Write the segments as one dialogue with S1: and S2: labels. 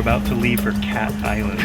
S1: we're about to leave for Cat Island.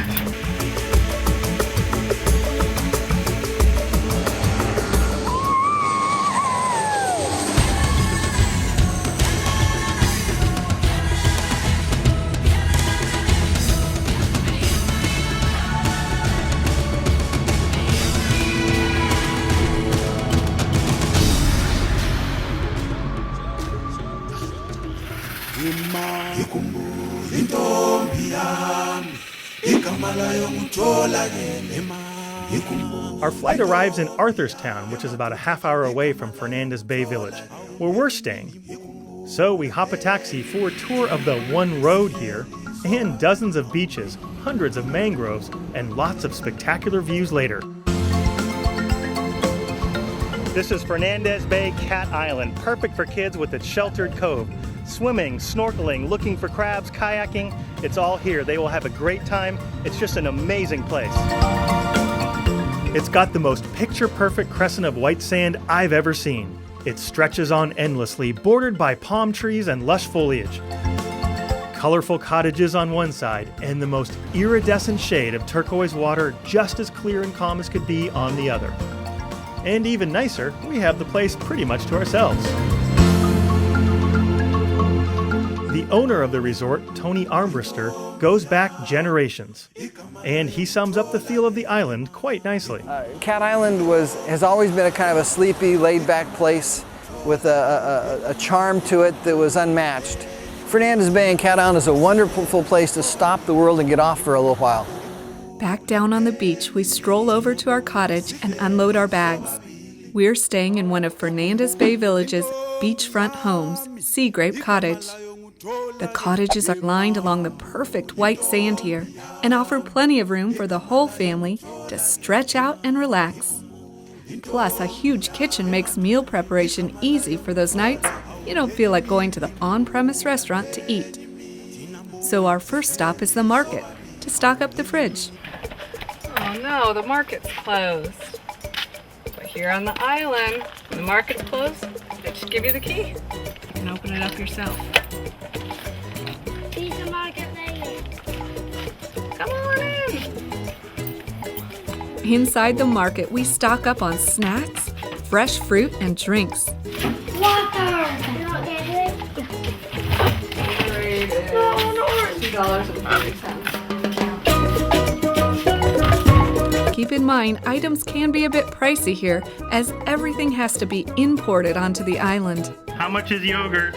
S2: Our flight arrives in Arthurstown, which is about a half hour away from Fernandez Bay Village, where we're staying. So we hop a taxi for a tour of the one road here, and dozens of beaches, hundreds of mangroves, and lots of spectacular views later. This is Fernandez Bay Cat Island, perfect for kids with its sheltered cove. Swimming, snorkeling, looking for crabs, kayaking, it's all here. They will have a great time. It's just an amazing place. It's got the most picture-perfect crescent of white sand I've ever seen. It stretches on endlessly, bordered by palm trees and lush foliage. Colorful cottages on one side, and the most iridescent shade of turquoise water just as clear and calm as could be on the other. And even nicer, we have the place pretty much to ourselves. The owner of the resort, Tony Armbruster, goes back generations. And he sums up the feel of the island quite nicely.
S3: Cat Island has always been a kind of a sleepy, laid-back place with a charm to it that was unmatched. Fernandez Bay and Cat Island is a wonderful place to stop the world and get off for a little while.
S4: Back down on the beach, we stroll over to our cottage and unload our bags. We're staying in one of Fernandez Bay Village's beachfront homes, Sea Grape Cottage. The cottages are lined along the perfect white sand here and offer plenty of room for the whole family to stretch out and relax. Plus, a huge kitchen makes meal preparation easy for those nights you don't feel like going to the on-premise restaurant to eat. So our first stop is the market to stock up the fridge.
S5: Oh no, the market's closed. But here on the island, when the market's closed, they just give you the key. You can open it up yourself. Come on in.
S4: Inside the market, we stock up on snacks, fresh fruit, and drinks.
S6: Water! You don't get it?
S5: $2.40.
S4: Keep in mind, items can be a bit pricey here, as everything has to be imported onto the island.
S1: How much is yogurt?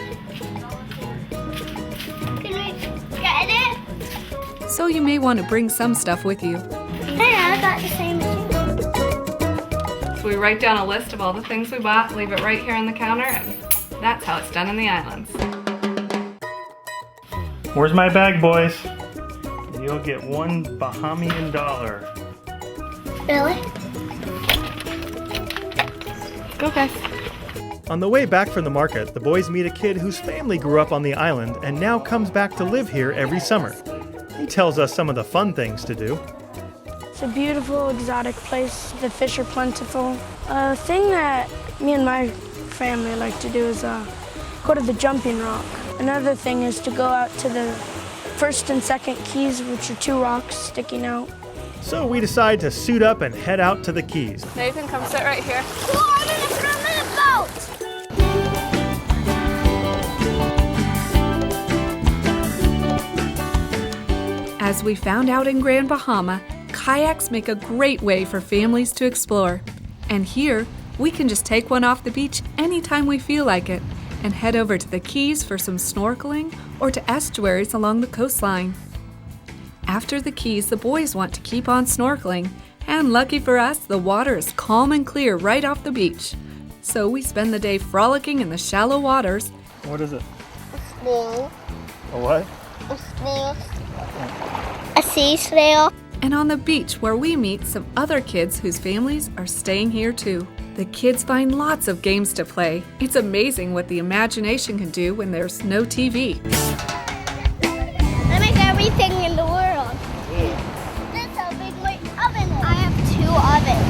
S6: Can we get it?
S4: So you may want to bring some stuff with you.
S6: Hey, I got the same thing.
S5: So we write down a list of all the things we bought, leave it right here on the counter, and that's how it's done in the islands.
S1: Where's my bag, boys? You'll get $1 Bahamian dollar.
S6: Really?
S5: Go, guys.
S2: On the way back from the market, the boys meet a kid whose family grew up on the island and now comes back to live here every summer. He tells us some of the fun things to do.
S7: It's a beautiful, exotic place. The fish are plentiful. A thing that me and my family like to do is go to the jumping rock. Another thing is to go out to the first and second keys, which are two rocks sticking out.
S2: So we decide to suit up and head out to the Keys.
S5: Nathan, come sit right here.
S6: Cool, I'm gonna swim in a boat!
S4: As we found out in Grand Bahama, kayaks make a great way for families to explore. And here, we can just take one off the beach anytime we feel like it and head over to the Keys for some snorkeling or to estuaries along the coastline. After the Keys, the boys want to keep on snorkeling, and lucky for us, the water is calm and clear right off the beach. So we spend the day frolicking in the shallow waters.
S2: What is it?
S6: A snail.
S2: A what?
S6: A snail. A sea snail.
S4: And on the beach where we meet some other kids whose families are staying here too. The kids find lots of games to play. It's amazing what the imagination can do when there's no TV.
S6: I make everything in the world. That's how big my oven is. I have 2 ovens.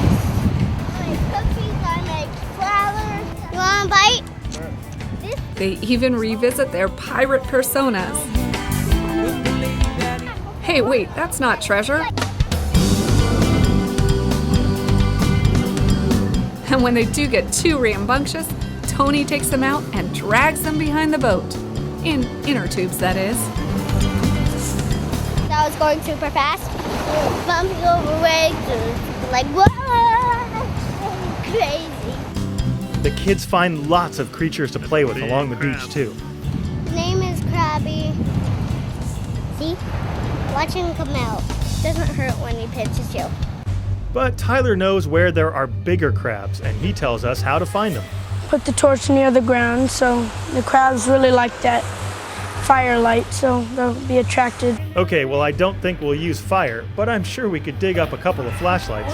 S6: I make cookies, I make flowers. You want a bite?
S2: Sure.
S4: They even revisit their pirate personas. Hey, wait, that's not treasure. And when they do get too rambunctious, Tony takes them out and drags them behind the boat. In inner tubes, that is.
S6: That was going super fast. Bumping over waves, like, whoa! Crazy.
S2: The kids find lots of creatures to play with along the beach too.
S6: His name is Krabby. See? Watch him come out. Doesn't hurt when he pinches you.
S2: But Tyler knows where there are bigger crabs, and he tells us how to find them.
S7: Put the torch near the ground, so the crabs really like that firelight, so they'll be attracted.
S2: Okay, well, I don't think we'll use fire, but I'm sure we could dig up a couple of flashlights.